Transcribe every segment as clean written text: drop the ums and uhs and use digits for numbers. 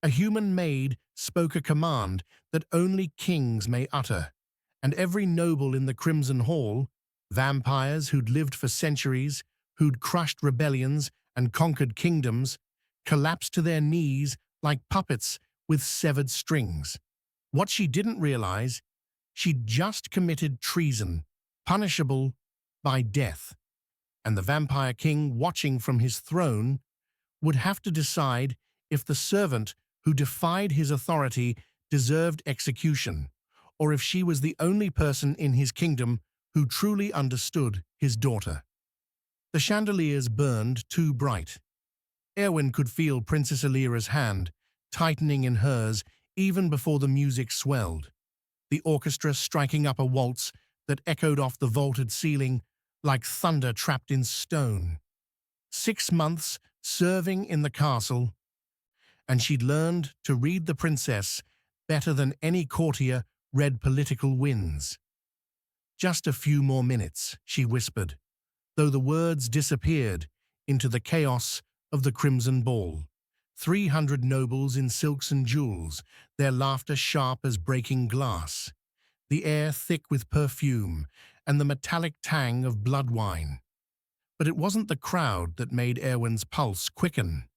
A human maid spoke a command that only kings may utter, and every noble in the Crimson Hall, vampires who'd lived for centuries, who'd crushed rebellions and conquered kingdoms, collapsed to their knees like puppets with severed strings. What she didn't realize, she'd just committed treason, punishable by death, and the vampire king, watching from his throne, would have to decide if the servant who defied his authority deserved execution, or if she was the only person in his kingdom who truly understood his daughter. The chandeliers burned too bright. Eirwen could feel Princess Alira's hand tightening in hers even before the music swelled, the orchestra striking up a waltz that echoed off the vaulted ceiling like thunder trapped in stone. 6 months serving in the castle, and she'd learned to read the princess better than any courtier read political winds. "Just a few more minutes," she whispered, though the words disappeared into the chaos of the Crimson Ball. 300 nobles in silks and jewels, their laughter sharp as breaking glass, the air thick with perfume and the metallic tang of blood wine. But it wasn't the crowd that made Eirwen's pulse quicken.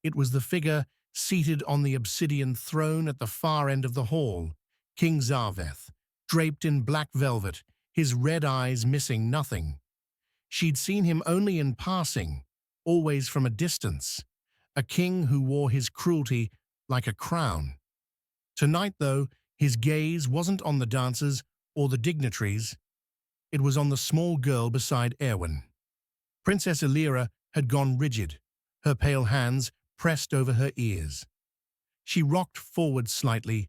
It was the figure seated on the obsidian throne at the far end of the hall, King Zarveth, draped in black velvet, his red eyes missing nothing. She'd seen him only in passing, always from a distance, a king who wore his cruelty like a crown. Tonight, though, his gaze wasn't on the dancers or the dignitaries. It was on the small girl beside Eirwen. Princess Alira had gone rigid, her pale hands pressed over her ears. She rocked forward slightly,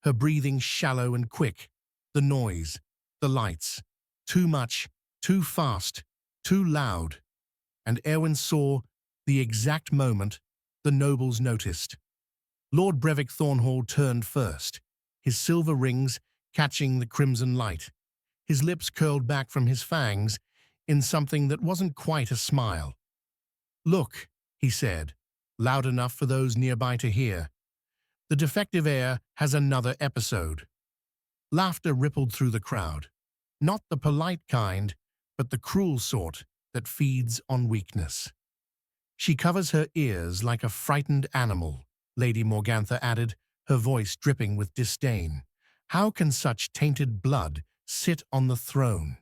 her breathing shallow and quick, the noise, the lights, too much, too fast, too loud, and Eirwen saw the exact moment the nobles noticed. Lord Brevik Thornhall turned first, his silver rings catching the crimson light. His lips curled back from his fangs in something that wasn't quite a smile. "Look," he said, loud enough for those nearby to hear. "The defective heir has another episode." Laughter rippled through the crowd. Not the polite kind, but the cruel sort that feeds on weakness. "She covers her ears like a frightened animal," Lady Morgantha added, her voice dripping with disdain. "How can such tainted blood sit on the throne?"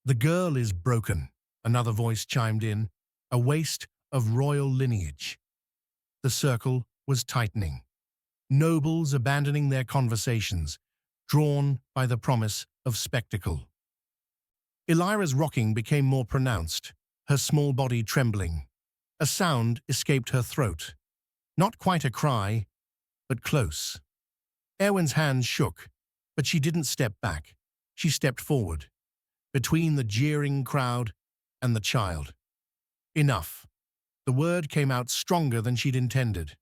"The girl is broken," another voice chimed in, "a waste of royal lineage." The circle was tightening. Nobles abandoning their conversations, drawn by the promise of spectacle. Elira's rocking became more pronounced, her small body trembling. A sound escaped her throat. Not quite a cry, but close. Eirwen's hands shook, but she didn't step back. She stepped forward, between the jeering crowd and the child. Enough. The word came out stronger than she'd intended.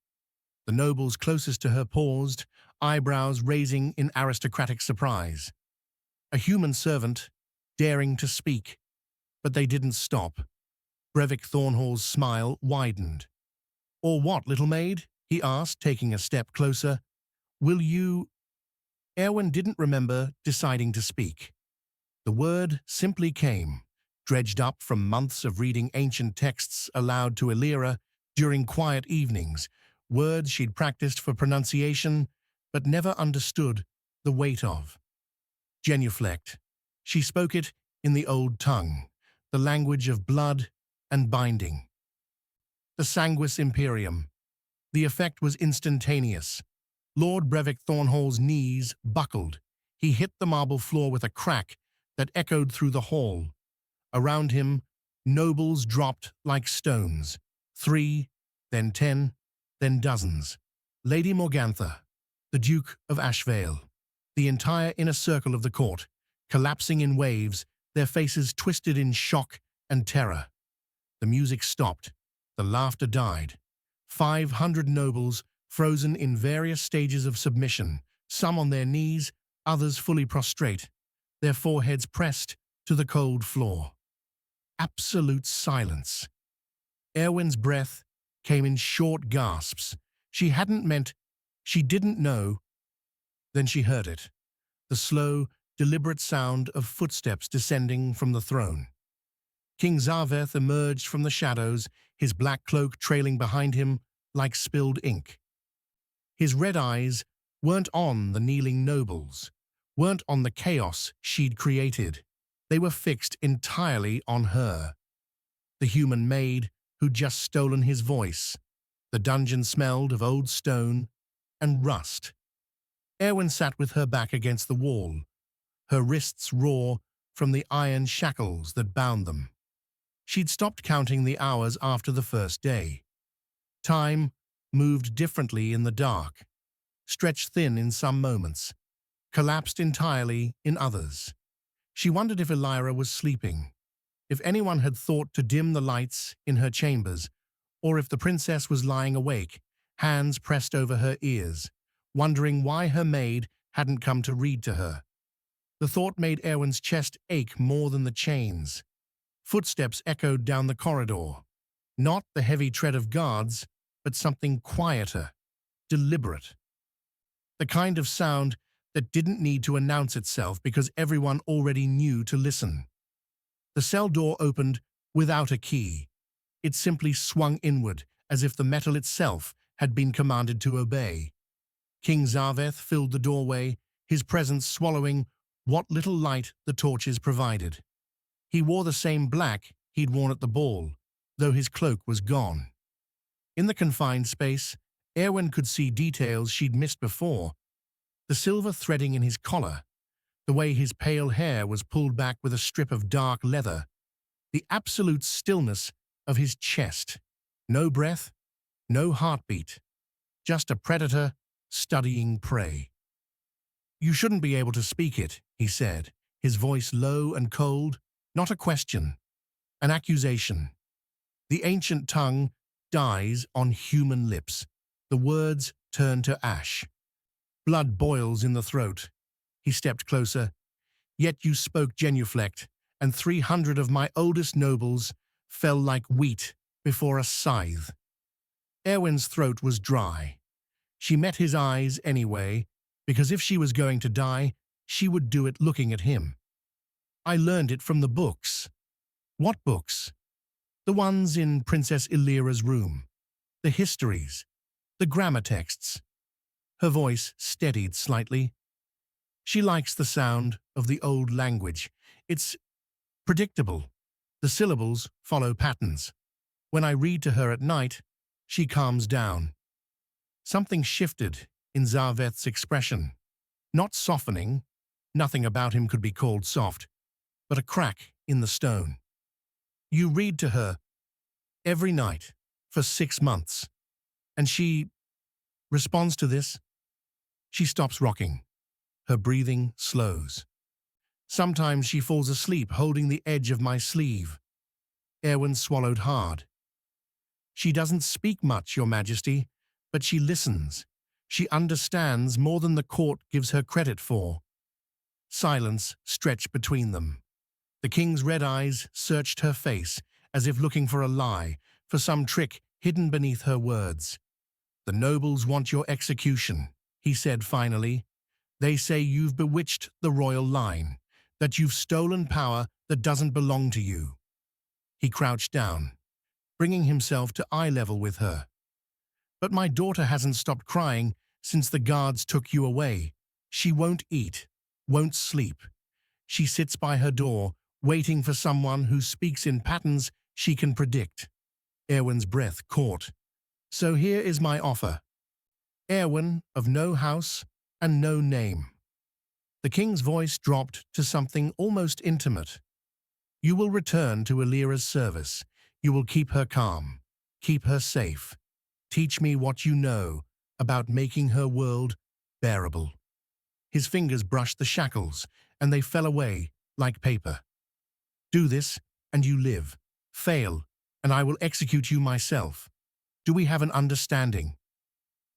The nobles closest to her paused, eyebrows raising in aristocratic surprise. A human servant, daring to speak. But they didn't stop. Brevik Thornhall's smile widened. "Or what, little maid?" he asked, taking a step closer. "Will you—" Eirwen didn't remember deciding to speak. The word simply came, dredged up from months of reading ancient texts aloud to Alira during quiet evenings, words she'd practiced for pronunciation but never understood the weight of. Genuflect. She spoke it in the old tongue, the language of blood and binding. The Sanguis Imperium. The effect was instantaneous. Lord Brevik Thornhall's knees buckled. He hit the marble floor with a crack that echoed through the hall. Around him, nobles dropped like stones. 3, then 10, then dozens. Lady Morgantha, the Duke of Ashvale, the entire inner circle of the court, collapsing in waves, their faces twisted in shock and terror. The music stopped. The laughter died. 500 nobles frozen in various stages of submission, some on their knees, others fully prostrate, their foreheads pressed to the cold floor. Absolute silence. Eirwen's breath came in short gasps. She hadn't meant she didn't know. Then she heard it, the slow, deliberate sound of footsteps descending from the throne. King Zarveth emerged from the shadows, his black cloak trailing behind him like spilled ink. His red eyes weren't on the kneeling nobles, weren't on the chaos she'd created. They were fixed entirely on her. The human maid who'd just stolen his voice. The dungeon smelled of old stone and rust. Eirwen sat with her back against the wall, her wrists raw from the iron shackles that bound them. She'd stopped counting the hours after the first day. Time moved differently in the dark, stretched thin in some moments, collapsed entirely in others. She wondered if Eirwen was sleeping, if anyone had thought to dim the lights in her chambers, or if the princess was lying awake, hands pressed over her ears, wondering why her maid hadn't come to read to her. The thought made Eirwen's chest ache more than the chains. Footsteps echoed down the corridor. Not the heavy tread of guards, but something quieter, deliberate. The kind of sound that didn't need to announce itself because everyone already knew to listen. The cell door opened without a key. It simply swung inward, as if the metal itself had been commanded to obey. King Zarveth filled the doorway, his presence swallowing what little light the torches provided. He wore the same black he'd worn at the ball, though his cloak was gone. In the confined space, Eirwen could see details she'd missed before. The silver threading in his collar, the way his pale hair was pulled back with a strip of dark leather, the absolute stillness of his chest. No breath, no heartbeat, just a predator studying prey. "You shouldn't be able to speak it," he said, his voice low and cold, not a question, an accusation. The ancient tongue dies on human lips. The words turn to ash. Blood boils in the throat. He stepped closer. "Yet you spoke genuflect, and 300 of my oldest nobles fell like wheat before a scythe." Eirwen's throat was dry. She met his eyes anyway, because if she was going to die, she would do it looking at him. "I learned it from the books." "What books?" "The ones in Princess Eirwen's room. The histories. The grammar texts." Her voice steadied slightly. "She likes the sound of the old language. It's predictable. The syllables follow patterns. When I read to her at night, she calms down." Something shifted in Zarveth's expression. Not softening, nothing about him could be called soft, but a crack in the stone. "You read to her every night for 6 months, and she responds to this?" She stops rocking. Her breathing slows. "Sometimes she falls asleep holding the edge of my sleeve." Eirwen swallowed hard. "She doesn't speak much, Your Majesty, but she listens. She understands more than the court gives her credit for." Silence stretched between them. The king's red eyes searched her face, as if looking for a lie, for some trick hidden beneath her words. "The nobles want your execution," he said finally. "They say you've bewitched the royal line, that you've stolen power that doesn't belong to you." He crouched down, bringing himself to eye level with her. "But my daughter hasn't stopped crying since the guards took you away. She won't eat, won't sleep. She sits by her door, waiting for someone who speaks in patterns she can predict." Eirwen's breath caught. "So here is my offer. Eirwen of no house and no name." The king's voice dropped to something almost intimate. "You will return to Eirwen's service. You will keep her calm, keep her safe. Teach me what you know about making her world bearable." His fingers brushed the shackles, and they fell away like paper. "Do this, and you live. Fail, and I will execute you myself. Do we have an understanding?"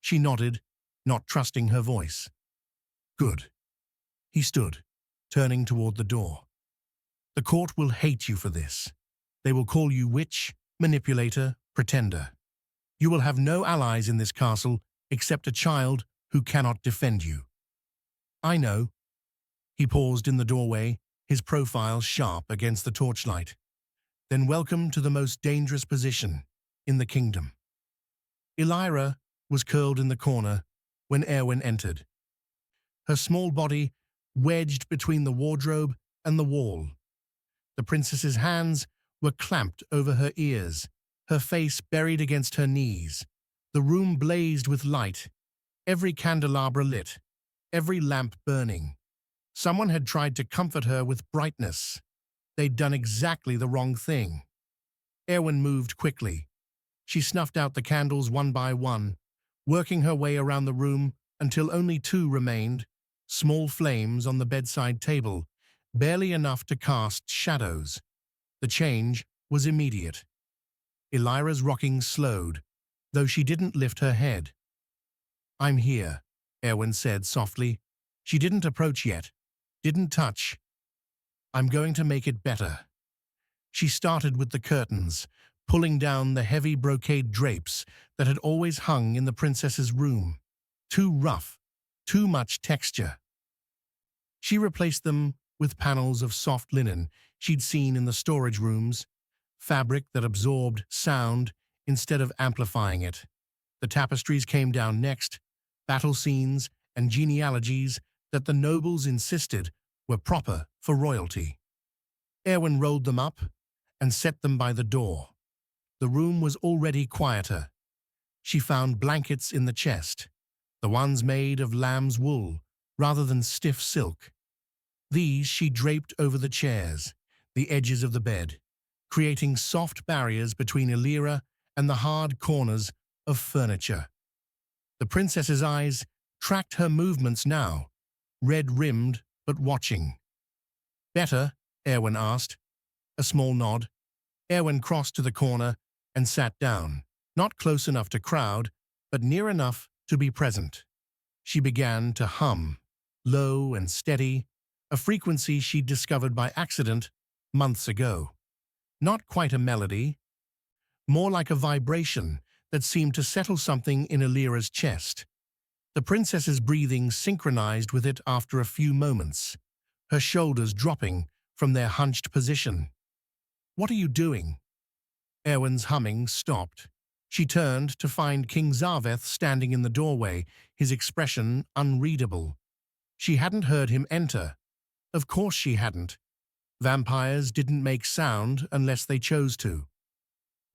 She nodded, not trusting her voice. "Good." He stood, turning toward the door. "The court will hate you for this. They will call you witch, manipulator, pretender. You will have no allies in this castle except a child who cannot defend you. I know. He paused in the doorway, his profile sharp against the torchlight. Then welcome to the most dangerous position in the kingdom. Eirwen was curled in the corner when Eirwen entered, her small body wedged between the wardrobe and the wall. The princess's hands were clamped over her ears, her face buried against her knees. The room blazed with light, every candelabra lit, every lamp burning. Someone had tried to comfort her with brightness. They'd done exactly the wrong thing. Eirwen moved quickly. She snuffed out the candles one by one, working her way around the room until only two remained, small flames on the bedside table, barely enough to cast shadows. The change was immediate. Eirwen's rocking slowed, though she didn't lift her head. "I'm here," Eirwen said softly. She didn't approach yet, didn't touch. "I'm going to make it better." She started with the curtains, pulling down the heavy brocade drapes that had always hung in the princess's room. Too rough, too much texture. She replaced them with panels of soft linen she'd seen in the storage rooms, fabric that absorbed sound instead of amplifying it. The tapestries came down next, battle scenes and genealogies that the nobles insisted were proper for royalty. Eirwen rolled them up and set them by the door. The room was already quieter. She found blankets in the chest, the ones made of lamb's wool rather than stiff silk. These she draped over the chairs, the edges of the bed, creating soft barriers between Eirwen and the hard corners of furniture. The princess's eyes tracked her movements now, red-rimmed but watching. "Better?" Eirwen asked. A small nod. Eirwen crossed to the corner and sat down, not close enough to crowd, but near enough to be present. She began to hum, low and steady, a frequency she'd discovered by accident months ago. Not quite a melody, more like a vibration that seemed to settle something in Eirwen's chest. The princess's breathing synchronized with it after a few moments, her shoulders dropping from their hunched position. "What are you doing?" Eirwen's humming stopped. She turned to find King Zarveth standing in the doorway, his expression unreadable. She hadn't heard him enter. Of course she hadn't. Vampires didn't make sound unless they chose to.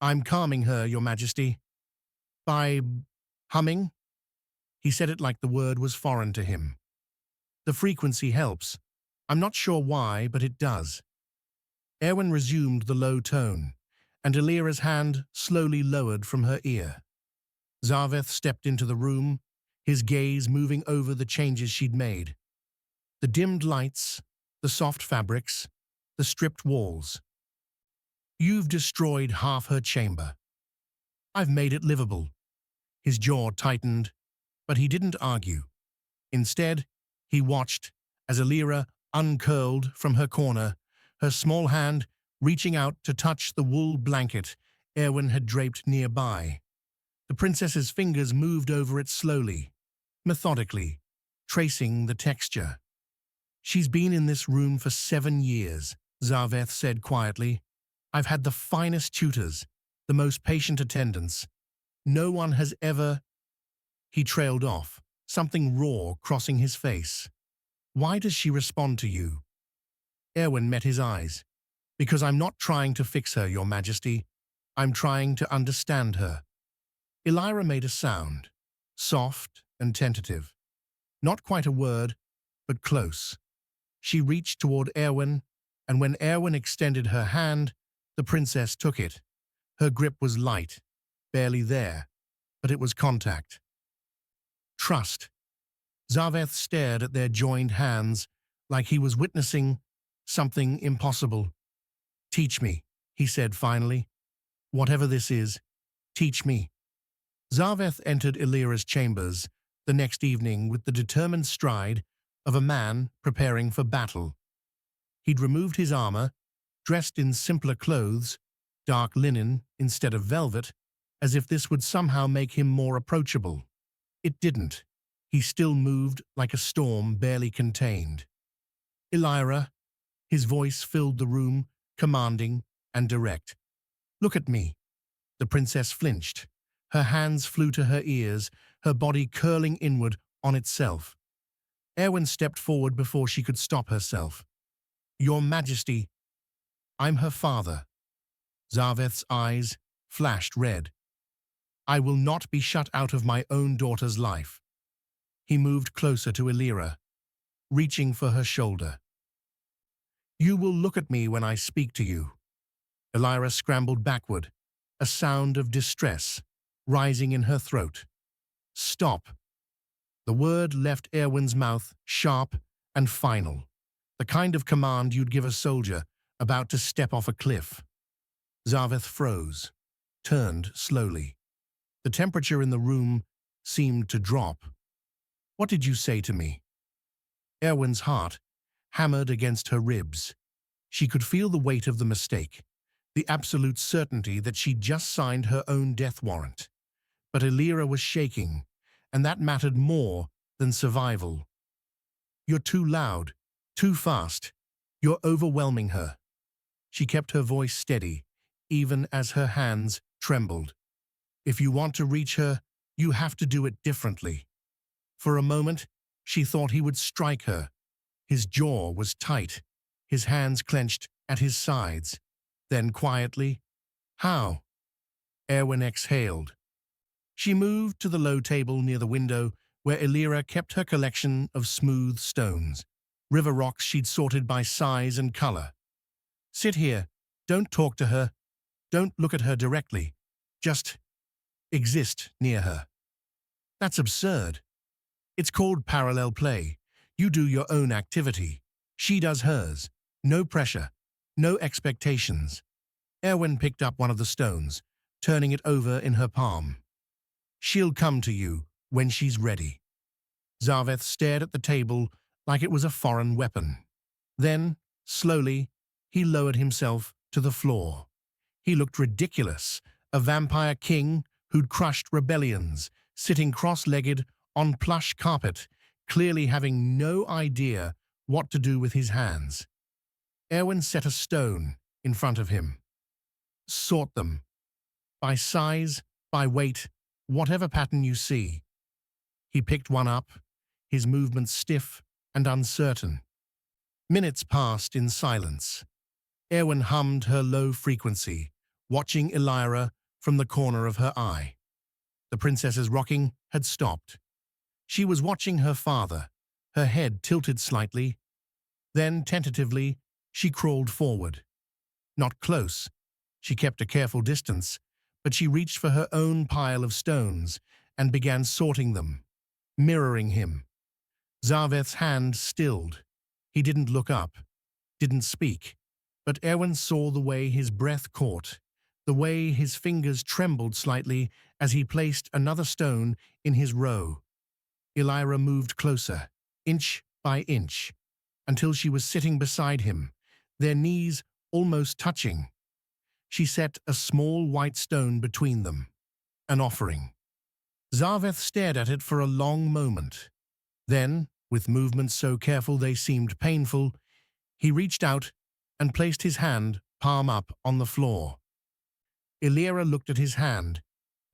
"I'm calming her, Your Majesty." "By humming?" He said it like the word was foreign to him. "The frequency helps. I'm not sure why, but it does." Eirwen resumed the low tone, and Eirwen's hand slowly lowered from her ear. Zarveth stepped into the room, his gaze moving over the changes she'd made. The dimmed lights, the soft fabrics, the stripped walls. "You've destroyed half her chamber." "I've made it livable." His jaw tightened, but he didn't argue. Instead, he watched as Eirwen uncurled from her corner, her small hand reaching out to touch the wool blanket Eirwen had draped nearby. The princess's fingers moved over it slowly, methodically, tracing the texture. "She's been in this room for 7 years, Zarveth said quietly. "I've had the finest tutors, the most patient attendants. No one has ever—" He trailed off, something raw crossing his face. "Why does she respond to you?" Eirwen met his eyes. "Because I'm not trying to fix her, Your Majesty. I'm trying to understand her." Eirwen made a sound, soft and tentative. Not quite a word, but close. She reached toward Eirwen, and when Eirwen extended her hand, the princess took it. Her grip was light, barely there, but it was contact. "Trust." Zarveth stared at their joined hands like he was witnessing something impossible. "Teach me," he said finally. "Whatever this is, teach me." Zarveth entered Eirwen's chambers the next evening with the determined stride of a man preparing for battle. He'd removed his armor, dressed in simpler clothes, dark linen instead of velvet, as if this would somehow make him more approachable. It didn't. He still moved like a storm barely contained. Eirwen, his voice filled the room, commanding and direct. Look at me. The princess flinched. Her hands flew to her ears, her body curling inward on itself. Eirwen stepped forward before she could stop herself. Your Majesty, I'm her father. Zarveth's eyes flashed red. I will not be shut out of my own daughter's life. He moved closer to Eirwen, reaching for her shoulder. You will look at me when I speak to you. Eirwen scrambled backward, a sound of distress rising in her throat. Stop. The word left Eirwen's mouth sharp and final, the kind of command you'd give a soldier about to step off a cliff. Zarveth froze, turned slowly. The temperature in the room seemed to drop. What did you say to me? Eirwen's heart hammered against her ribs. She could feel the weight of the mistake, the absolute certainty that she'd just signed her own death warrant. But Eirwen was shaking, and that mattered more than survival. You're too loud, too fast. You're overwhelming her. She kept her voice steady, even as her hands trembled. If you want to reach her, you have to do it differently. For a moment, she thought he would strike her. His jaw was tight, his hands clenched at his sides. Then quietly, how? Eirwen exhaled. She moved to the low table near the window where Eirwen kept her collection of smooth stones, river rocks she'd sorted by size and color. Sit here. Don't talk to her. Don't look at her directly. Just exist near her. That's absurd. It's called parallel play. You do your own activity. She does hers. No pressure. No expectations. Eirwen picked up one of the stones, turning it over in her palm. She'll come to you when she's ready. Zarveth stared at the table like it was a foreign weapon. Then, slowly, he lowered himself to the floor. He looked ridiculous, a vampire king who'd crushed rebellions, sitting cross-legged on plush carpet, clearly having no idea what to do with his hands. Eirwen set a stone in front of him. Sort them. By size, by weight, whatever pattern you see. He picked one up, his movements stiff and uncertain. Minutes passed in silence. Eirwen hummed her low frequency, watching Eirwen from the corner of her eye. The princess's rocking had stopped. She was watching her father, her head tilted slightly. Then, tentatively, she crawled forward. Not close. She kept a careful distance, but she reached for her own pile of stones and began sorting them, mirroring him. Zarveth's hand stilled. He didn't look up, didn't speak, but Eirwen saw the way his breath caught, the way his fingers trembled slightly as he placed another stone in his row. Eirwen moved closer, inch by inch, until she was sitting beside him, their knees almost touching. She set a small white stone between them, an offering. Zarveth stared at it for a long moment. Then, with movements so careful they seemed painful, he reached out and placed his hand, palm up, on the floor. Eirwen looked at his hand,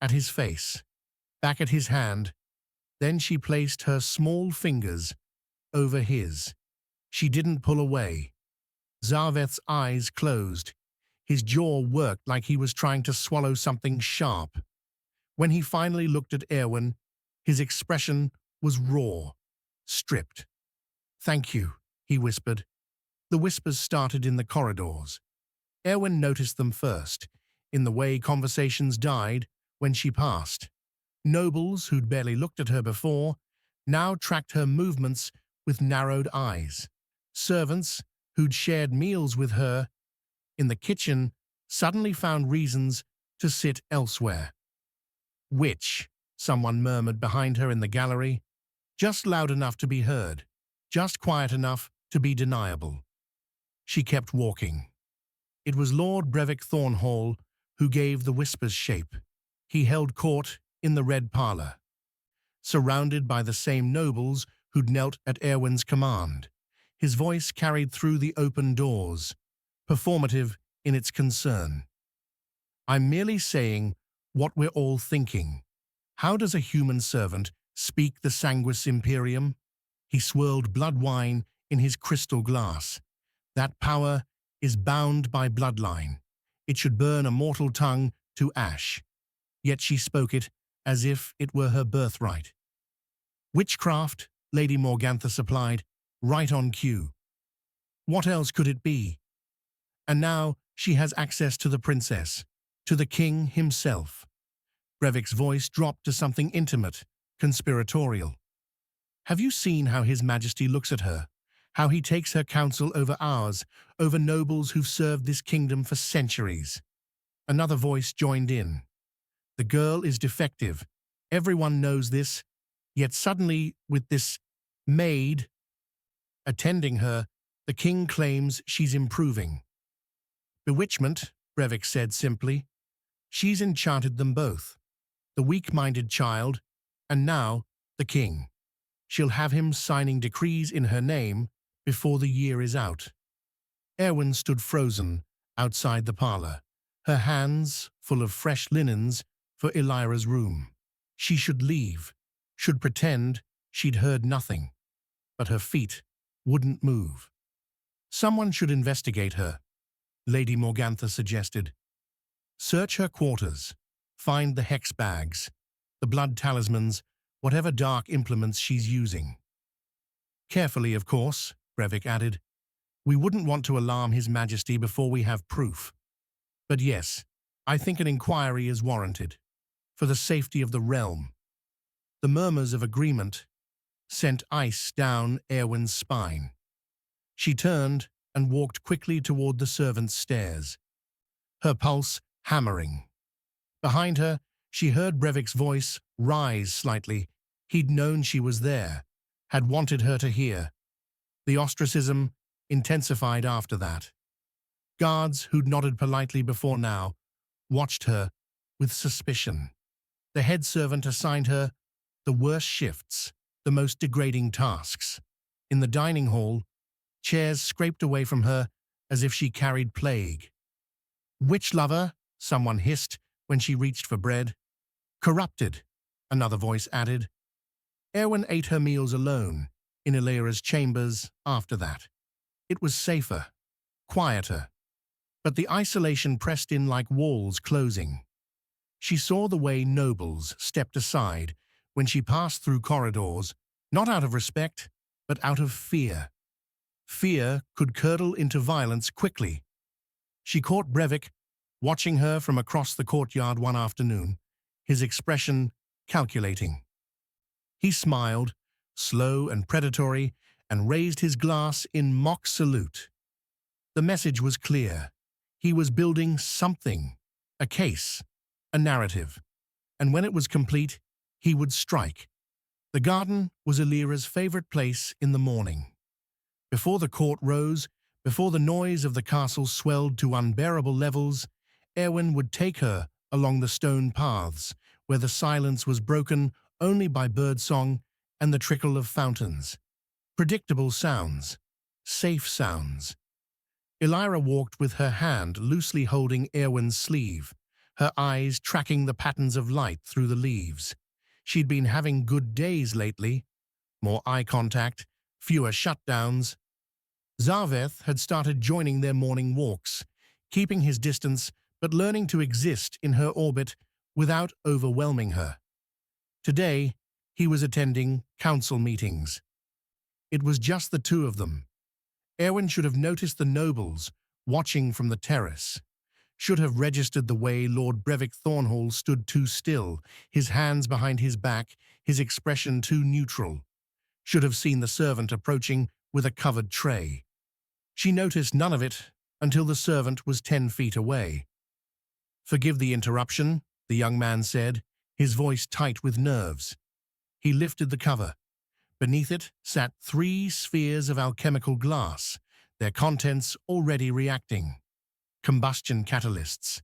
at his face, back at his hand. Then she placed her small fingers over his. She didn't pull away. Zarveth's eyes closed. His jaw worked like he was trying to swallow something sharp. When he finally looked at Eirwen, his expression was raw, stripped. "Thank you," he whispered. The whispers started in the corridors. Eirwen noticed them first, in the way conversations died when she passed. Nobles who'd barely looked at her before now tracked her movements with narrowed eyes. Servants who'd shared meals with her in the kitchen suddenly found reasons to sit elsewhere. "Witch," someone murmured behind her in the gallery, just loud enough to be heard, just quiet enough to be deniable. She kept walking. It was Lord Brevik Thornhall who gave the whispers shape. He held court in the Red Parlour. surrounded by the same nobles who'd knelt at Eirwen's command. His voice carried through the open doors, performative in its concern. I'm merely saying what we're all thinking. How does a human servant speak the sanguis imperium? He swirled blood wine in his crystal glass. That power is bound by bloodline. It should burn a mortal tongue to ash. Yet she spoke it as if it were her birthright. Witchcraft, Lady Morgantha supplied, right on cue. What else could it be? And now she has access to the princess, to the king himself. Brevik's voice dropped to something intimate, conspiratorial. Have you seen how His Majesty looks at her? How he takes her counsel over ours, over nobles who've served this kingdom for centuries? Another voice joined in. The girl is defective. Everyone knows this. Yet suddenly, with this maid attending her, the king claims she's improving. Bewitchment, Brevik said simply. She's enchanted them both. The weak-minded child, and now the king. She'll have him signing decrees in her name before the year is out. Eirwen stood frozen outside the parlor, her hands full of fresh linens for Eira's room. She should leave, should pretend she'd heard nothing, but her feet wouldn't move. Someone should investigate her, Lady Morgantha suggested. Search her quarters, find the hex bags, the blood talismans, whatever dark implements she's using. Carefully, of course, Brevik added. We wouldn't want to alarm His Majesty before we have proof. But yes, I think an inquiry is warranted, for the safety of the realm. The murmurs of agreement sent ice down Eirwen's spine. She turned and walked quickly toward the servants' stairs, her pulse hammering. Behind her, she heard Brevik's voice rise slightly. He'd known she was there, had wanted her to hear. The ostracism intensified after that. Guards who'd nodded politely before now watched her with suspicion. The head servant assigned her the worst shifts, the most degrading tasks. In the dining hall, chairs scraped away from her as if she carried plague. Witch lover, someone hissed when she reached for bread. Corrupted, another voice added. Eirwen ate her meals alone, in Eira's chambers after that. It was safer, quieter, but the isolation pressed in like walls closing. She saw the way nobles stepped aside when she passed through corridors, not out of respect, but out of fear. Fear could curdle into violence quickly. She caught Brevik, watching her from across the courtyard one afternoon, his expression calculating. He smiled, slow and predatory, and raised his glass in mock salute. The message was clear. He was building something, a case, a narrative, and when it was complete, he would strike. The garden was Eira's favorite place in the morning. Before the court rose, before the noise of the castle swelled to unbearable levels, Eirwen would take her along the stone paths, where the silence was broken only by birdsong and the trickle of fountains. Predictable sounds, safe sounds. Eira walked with her hand loosely holding Eirwen's sleeve, her eyes tracking the patterns of light through the leaves. She'd been having good days lately, more eye contact, fewer shutdowns. Zarveth had started joining their morning walks, keeping his distance but learning to exist in her orbit without overwhelming her. Today, he was attending council meetings. It was just the two of them. Eirwen should have noticed the nobles watching from the terrace, should have registered the way Lord Brevik Thornhall stood too still, his hands behind his back, his expression too neutral, should have seen the servant approaching with a covered tray. She noticed none of it until the servant was 10 feet away. Forgive the interruption, the young man said, his voice tight with nerves. He lifted the cover. Beneath it sat 3 spheres of alchemical glass, their contents already reacting. Combustion catalysts.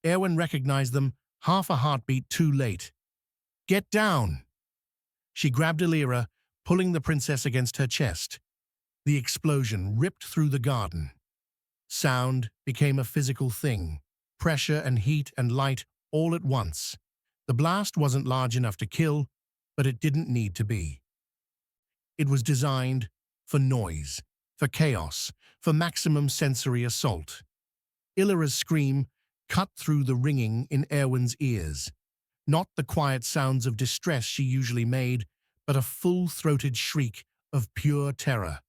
Eirwen recognized them half a heartbeat too late. Get down! She grabbed Eirwen, pulling the princess against her chest. The explosion ripped through the garden. Sound became a physical thing, pressure and heat and light all at once. The blast wasn't large enough to kill, but it didn't need to be. It was designed for noise, for chaos, for maximum sensory assault. Eirwen's scream cut through the ringing in Eirwen's ears. Not the quiet sounds of distress she usually made, but a full-throated shriek of pure terror.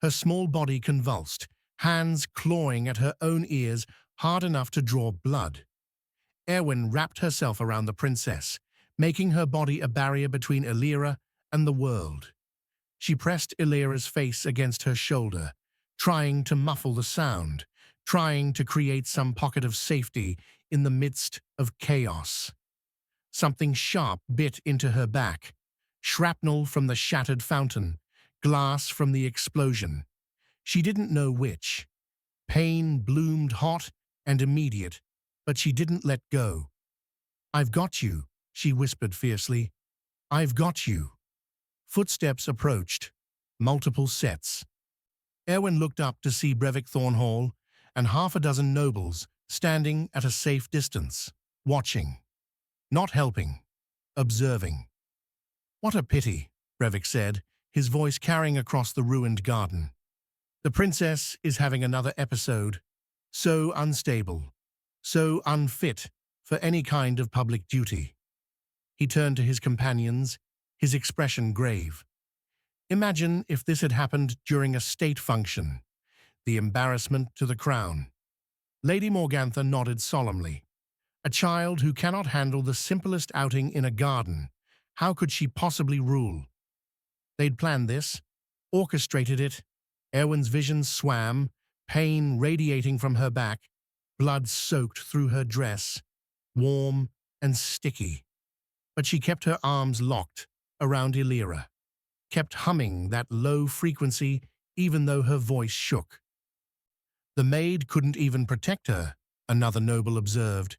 Her small body convulsed, hands clawing at her own ears hard enough to draw blood. Eirwen wrapped herself around the princess, making her body a barrier between Eirwen and the world. She pressed Eirwen's face against her shoulder, trying to muffle the sound, trying to create some pocket of safety in the midst of chaos. Something sharp bit into her back, shrapnel from the shattered fountain, glass from the explosion. She didn't know which. Pain bloomed hot and immediate, but she didn't let go. "I've got you," she whispered fiercely. "I've got you." Footsteps approached, multiple sets. Eirwen looked up to see Brevik Thornhall and half a dozen nobles standing at a safe distance, watching. Not helping, observing. "What a pity," Brevik said, his voice carrying across the ruined garden. "The princess is having another episode, so unstable, so unfit for any kind of public duty." He turned to his companions, his expression grave. "Imagine if this had happened during a state function. The embarrassment to the crown." Lady Morgantha nodded solemnly. "A child who cannot handle the simplest outing in a garden, how could she possibly rule?" They'd planned this, orchestrated it. Eirwen's vision swam, pain radiating from her back, blood soaked through her dress, warm and sticky. But she kept her arms locked around Eirwen, kept humming that low frequency even though her voice shook. "The maid couldn't even protect her," another noble observed.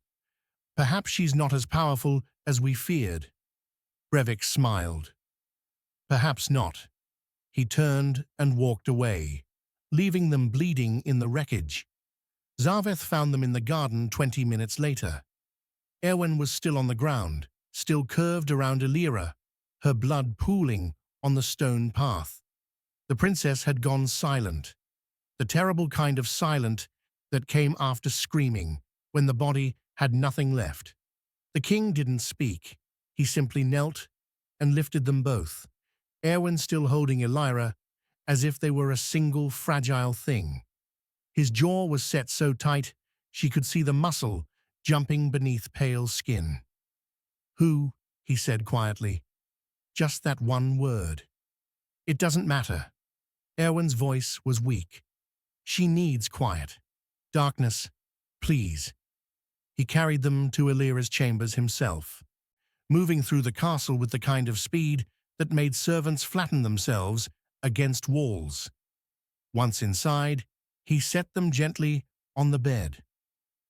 "Perhaps she's not as powerful as we feared." Brevik smiled. "Perhaps not." He turned and walked away, leaving them bleeding in the wreckage. Zarveth found them in the garden 20 minutes later. Eirwen was still on the ground, still curved around Eirwen, her blood pooling on the stone path. The princess had gone silent, the terrible kind of silent that came after screaming, when the body had nothing left. The king didn't speak. He simply knelt and lifted them both, Eirwen still holding Eirwen as if they were a single fragile thing. His jaw was set so tight she could see the muscle jumping beneath pale skin. "Who?" he said quietly. "Just that one word." "It doesn't matter." Eirwen's voice was weak. "She needs quiet. Darkness, please." He carried them to Eirwen's chambers himself, moving through the castle with the kind of speed that made servants flatten themselves against walls. Once inside, he set them gently on the bed.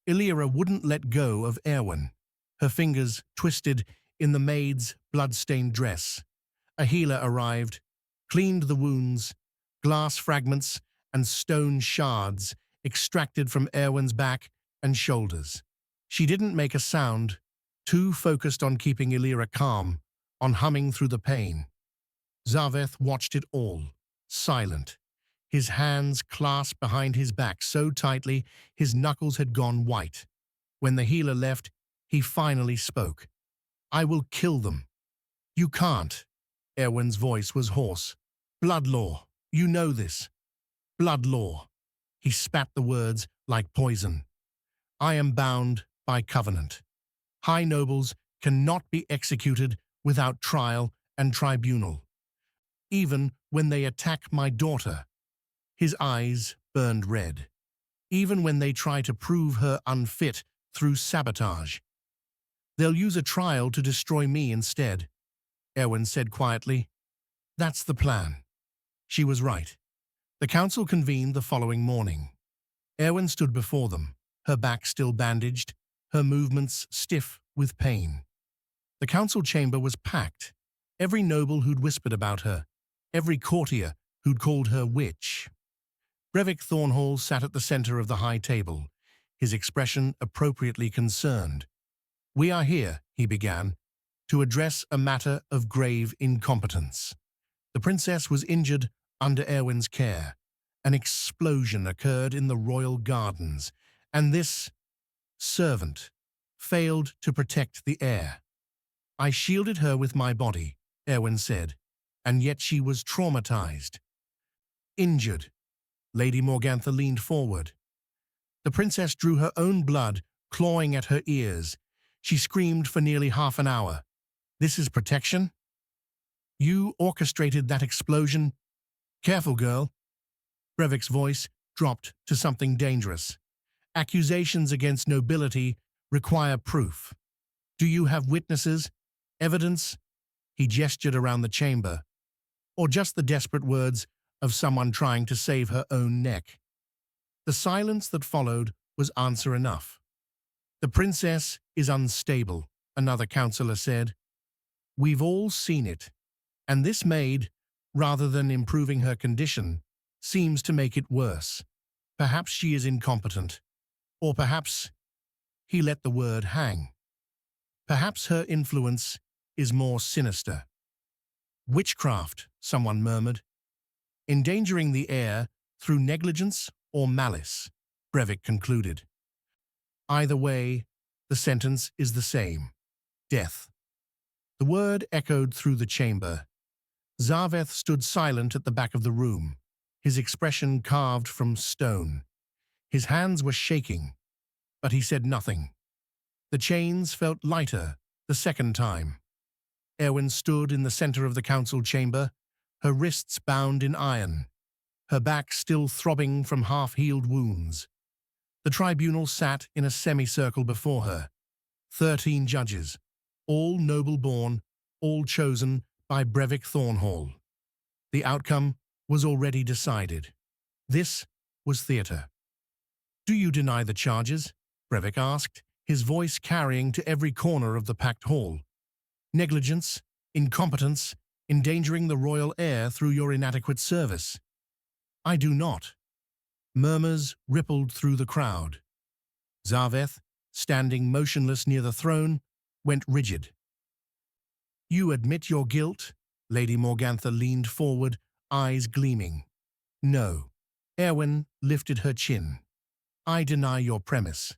Eirwen wouldn't let go of Eirwen, her fingers twisted in the maid's blood-stained dress. A healer arrived, cleaned the wounds, glass fragments and stone shards extracted from Eirwen's back and shoulders. She didn't make a sound, too focused on keeping Eirwen calm, on humming through the pain. Zarveth watched it all, silent, his hands clasped behind his back so tightly his knuckles had gone white. When the healer left, he finally spoke. "I will kill them." "You can't." Eirwen's voice was hoarse. "Blood law. You know this. Blood law." He spat the words like poison. "I am bound by covenant. High nobles cannot be executed without trial and tribunal. Even when they attack my daughter." His eyes burned red. "Even when they try to prove her unfit through sabotage. They'll use a trial to destroy me instead," Eirwen said quietly. "That's the plan." She was right. The council convened the following morning. Eirwen stood before them, her back still bandaged, her movements stiff with pain. The council chamber was packed, every noble who'd whispered about her, every courtier who'd called her witch. Brevik Thornhall sat at the center of the high table, his expression appropriately concerned. "We are here," he began, "to address a matter of grave incompetence. The princess was injured under Eirwen's care. An explosion occurred in the royal gardens, and this servant failed to protect the heir. I shielded her with my body," Eirwen said, "and yet she was traumatized. Injured." Lady Morgantha leaned forward. The princess drew her own blood, clawing at her ears. She screamed for nearly half an hour. "This is protection? You orchestrated that explosion? Careful, girl." Brevik's voice dropped to something dangerous. "Accusations against nobility require proof. Do you have witnesses? Evidence?" He gestured around the chamber. "Or just the desperate words of someone trying to save her own neck?" The silence that followed was answer enough. "The princess is unstable," another counselor said. "We've all seen it. And this maid, rather than improving her condition, seems to make it worse. Perhaps she is incompetent. Or perhaps," he let the word hang, "perhaps her influence is more sinister." "Witchcraft," someone murmured. "Endangering the heir through negligence or malice," Brevik concluded. "Either way, the sentence is the same. Death." The word echoed through the chamber. Zarveth stood silent at the back of the room, his expression carved from stone. His hands were shaking, but he said nothing. The chains felt lighter the second time. Eirwen stood in the center of the council chamber, her wrists bound in iron, her back still throbbing from half-healed wounds. The tribunal sat in a semicircle before her. 13 judges, all noble-born, all chosen by Brevik Thornhall. The outcome was already decided. This was theatre. "Do you deny the charges?" Brevik asked, his voice carrying to every corner of the packed hall. "Negligence, incompetence, endangering the royal heir through your inadequate service." "I do not." Murmurs rippled through the crowd. Zarveth, standing motionless near the throne, went rigid. "You admit your guilt?" Lady Morgantha leaned forward, eyes gleaming. "No." Eirwen lifted her chin. "I deny your premise.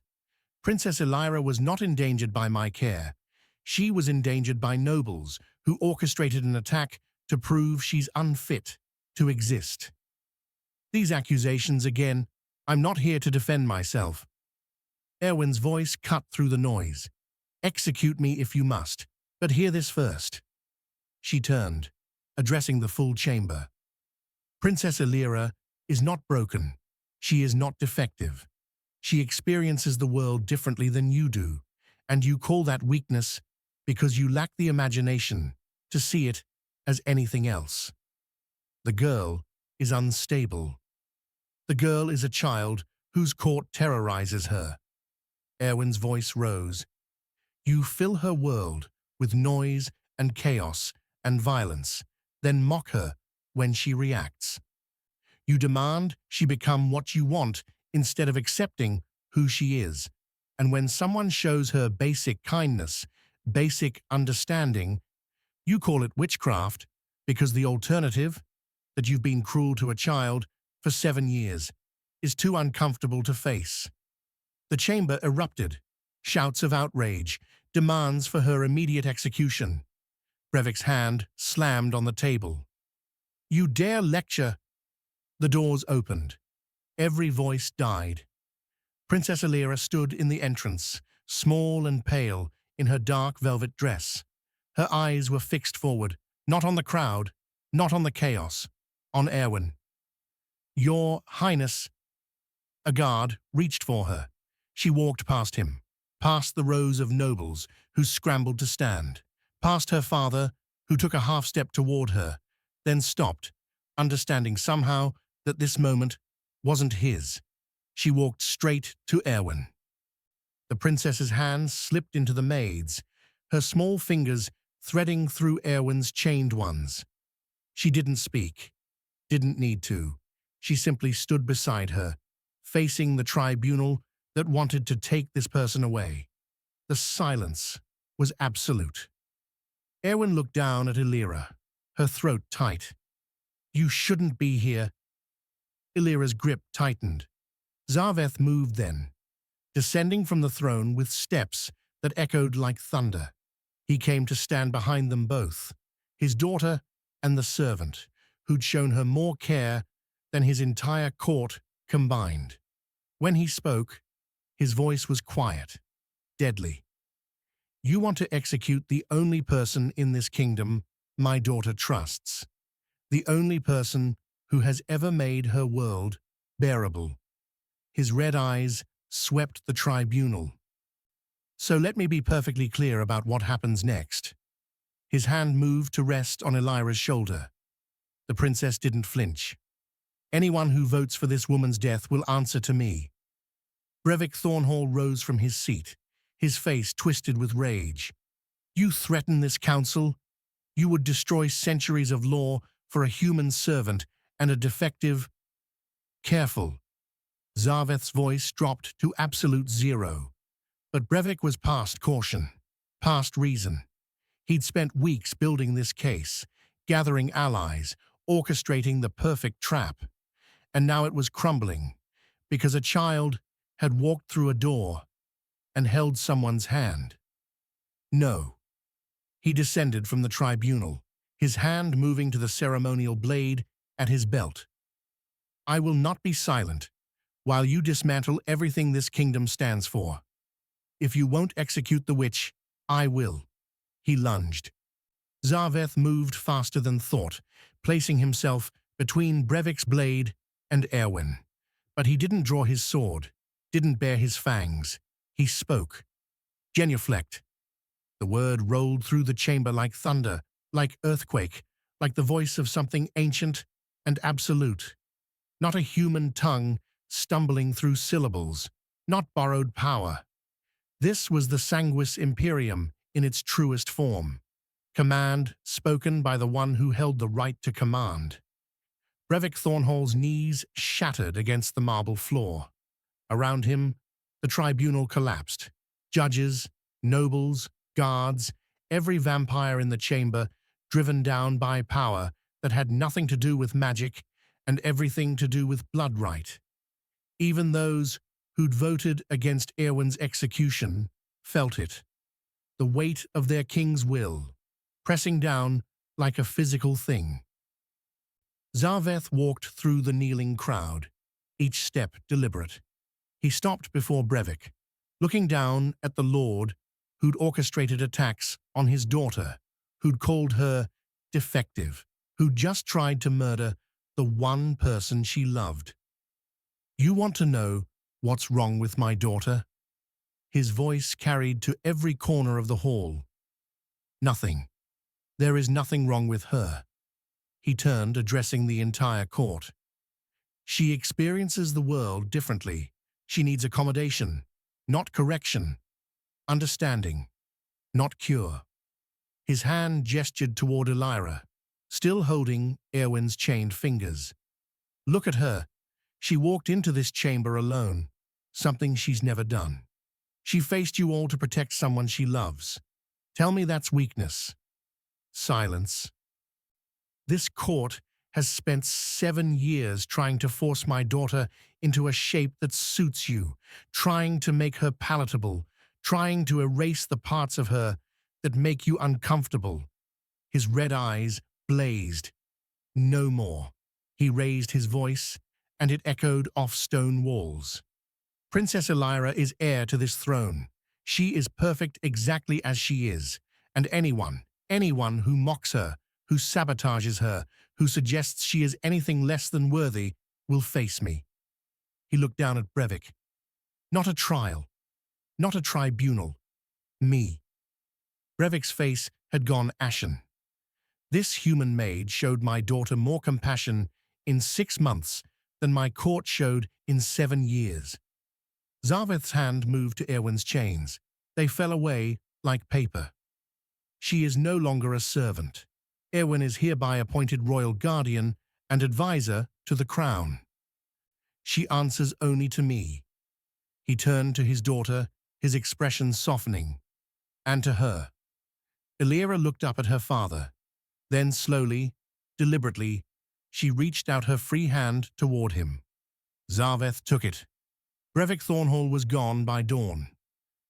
Princess Eirwen was not endangered by my care. She was endangered by nobles who orchestrated an attack to prove she's unfit to exist." "These accusations again. I'm not here to defend myself." Eirwen's voice cut through the noise. "Execute me if you must, but hear this first." She turned, addressing the full chamber. "Princess Eirwen is not broken. She is not defective. She experiences the world differently than you do, and you call that weakness because you lack the imagination to see it as anything else. The girl is unstable. The girl is a child whose court terrorizes her." Eirwen's voice rose. "You fill her world with noise and chaos and violence, then mock her when she reacts. You demand she become what you want instead of accepting who she is. And when someone shows her basic kindness, basic understanding, you call it witchcraft because the alternative, that you've been cruel to a child for 7 years, is too uncomfortable to face." The chamber erupted. Shouts of outrage, demands for her immediate execution. Brevik's hand slammed on the table. "You dare lecture?" The doors opened. Every voice died. Princess Eirwen stood in the entrance, small and pale, in her dark velvet dress. Her eyes were fixed forward, not on the crowd, not on the chaos, on Eirwen. "Your Highness." A guard reached for her. She walked past him, past the rows of nobles who scrambled to stand, past her father, who took a half-step toward her, then stopped, understanding somehow that this moment wasn't his. She walked straight to Eirwen. The princess's hand slipped into the maid's, her small fingers threading through Eirwen's chained ones. She didn't speak, didn't need to. She simply stood beside her, facing the tribunal that wanted to take this person away. The silence was absolute. Eirwen looked down at Eirwen, her throat tight. "You shouldn't be here." Eirwen's grip tightened. Zarveth moved then, descending from the throne with steps that echoed like thunder. He came to stand behind them both, his daughter and the servant, who'd shown her more care than his entire court combined. When he spoke, his voice was quiet, deadly. "You want to execute the only person in this kingdom my daughter trusts, the only person who has ever made her world bearable." His red eyes swept the tribunal. "So let me be perfectly clear about what happens next." His hand moved to rest on Eirwen's shoulder. The princess didn't flinch. "Anyone who votes for this woman's death will answer to me." Brevik Thornhall rose from his seat, his face twisted with rage. "You threaten this council? You would destroy centuries of law for a human servant and a defective—" "Careful." Zarveth's voice dropped to absolute zero. But Brevik was past caution, past reason. He'd spent weeks building this case, gathering allies, orchestrating the perfect trap. And now it was crumbling, because a child had walked through a door and held someone's hand. "No." He descended from the tribunal, his hand moving to the ceremonial blade at his belt. "I will not be silent while you dismantle everything this kingdom stands for. If you won't execute the witch, I will." He lunged. Zarveth moved faster than thought, placing himself between Brevik's blade and Eirwen. But he didn't draw his sword, didn't bare his fangs. He spoke. "Genuflect." The word rolled through the chamber like thunder, like earthquake, like the voice of something ancient and absolute. Not a human tongue stumbling through syllables, not borrowed power. This was the Sanguis Imperium in its truest form. Command spoken by the one who held the right to command. Brevik Thornhall's knees shattered against the marble floor. Around him, the tribunal collapsed. Judges, nobles, guards, every vampire in the chamber driven down by power that had nothing to do with magic and everything to do with blood right. Even those who'd voted against Eirwen's execution felt it. The weight of their king's will, pressing down like a physical thing. Zarveth walked through the kneeling crowd, each step deliberate. He stopped before Brevik, looking down at the lord who'd orchestrated attacks on his daughter, who'd called her defective, who'd just tried to murder the one person she loved. "You want to know what's wrong with my daughter?" His voice carried to every corner of the hall. "Nothing. There is nothing wrong with her." He turned, addressing the entire court. "She experiences the world differently. She needs accommodation, not correction. Understanding, not cure." His hand gestured toward Eirwen, still holding Eirwen's chained fingers. "Look at her. She walked into this chamber alone, something she's never done. She faced you all to protect someone she loves. Tell me that's weakness." Silence. "This court has spent 7 years trying to force my daughter into a shape that suits you, trying to make her palatable, trying to erase the parts of her that make you uncomfortable." His red eyes blazed. "No more." He raised his voice, and it echoed off stone walls. "Princess Eirwen is heir to this throne. She is perfect exactly as she is, and anyone who mocks her, who sabotages her, who suggests she is anything less than worthy, will face me." He looked down at Brevik. "Not a trial, not a tribunal. Me." Brevik's face had gone ashen. "This human maid showed my daughter more compassion in 6 months than my court showed in 7 years." Zarveth's hand moved to Eirwen's chains. They fell away like paper. She is no longer a servant. Eirwen is hereby appointed royal guardian and advisor to the crown. She answers only to me." He turned to his daughter, his expression softening, and to her. Eirwen looked up at her father. Then slowly, deliberately, she reached out her free hand toward him. Zarveth took it. Brevik Thornhall was gone by dawn.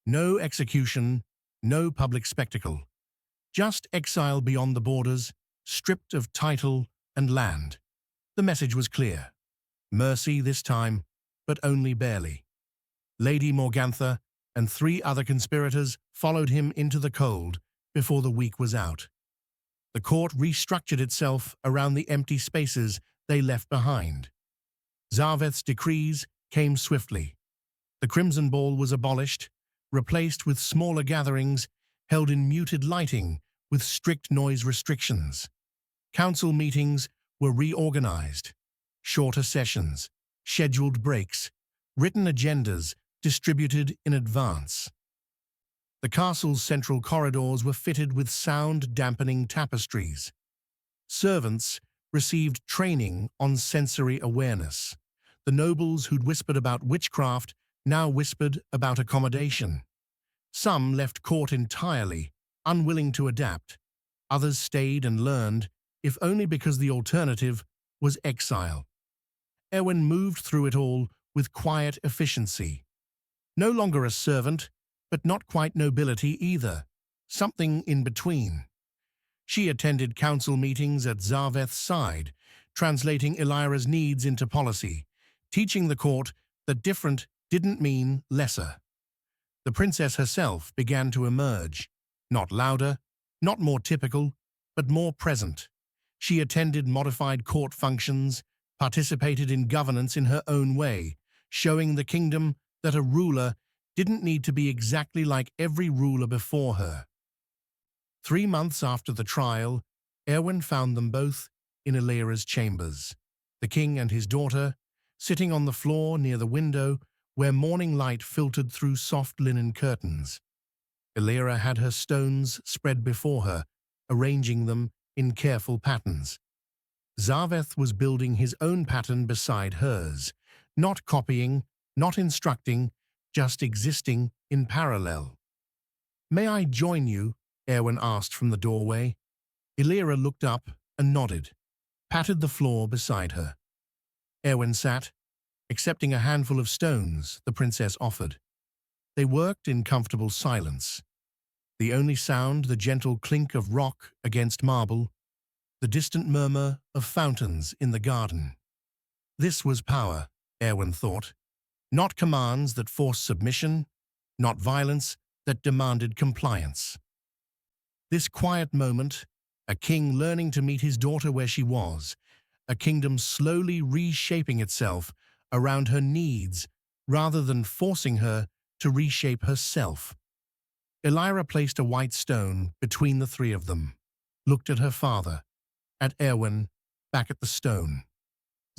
No execution, no public spectacle. Just exile beyond the borders, stripped of title and land. The message was clear. Mercy this time, but only barely. Lady Morgantha and 3 other conspirators followed him into the cold before the week was out. The court restructured itself around the empty spaces they left behind. Zarveth's decrees came swiftly. The Crimson Ball was abolished, replaced with smaller gatherings held in muted lighting with strict noise restrictions. Council meetings were reorganized. Shorter sessions, scheduled breaks, written agendas distributed in advance. The castle's central corridors were fitted with sound-dampening tapestries. Servants received training on sensory awareness. The nobles who'd whispered about witchcraft now whispered about accommodation. Some left court entirely, unwilling to adapt. Others stayed and learned, if only because the alternative was exile. Eirwen moved through it all with quiet efficiency. No longer a servant, but not quite nobility either. Something in between. She attended council meetings at Zarveth's side, translating Eirwen's needs into policy, teaching the court that different didn't mean lesser. The princess herself began to emerge, not louder, not more typical, but more present. She attended modified court functions, participated in governance in her own way, showing the kingdom that a ruler didn't need to be exactly like every ruler before her. 3 months after the trial, Eirwen found them both in Eirwen's chambers, the king and his daughter, sitting on the floor near the window where morning light filtered through soft linen curtains. Eirwen had her stones spread before her, arranging them in careful patterns. Zarveth was building his own pattern beside hers, not copying, not instructing, just existing in parallel. "May I join you?" Eirwen asked from the doorway. Eirwen looked up and nodded, patted the floor beside her. Eirwen sat, accepting a handful of stones the princess offered. They worked in comfortable silence. The only sound the gentle clink of rock against marble, the distant murmur of fountains in the garden. This was power, Eirwen thought. Not commands that forced submission, not violence that demanded compliance. This quiet moment, a king learning to meet his daughter where she was, a kingdom slowly reshaping itself around her needs rather than forcing her to reshape herself. Eirwen placed a white stone between the 3 of them, looked at her father, at Eirwen, back at the stone.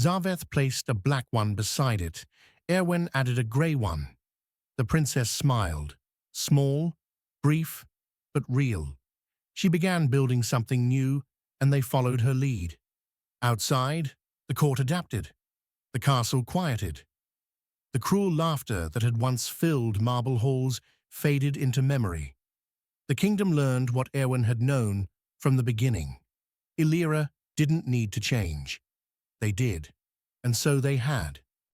Zarveth placed a black one beside it. Eirwen added a grey one. The princess smiled, small, brief, but real. She began building something new, and they followed her lead. Outside, the court adapted. The castle quieted. The cruel laughter that had once filled marble halls faded into memory. The kingdom learned what Eirwen had known from the beginning. Eirwen didn't need to change. They did, and so they had.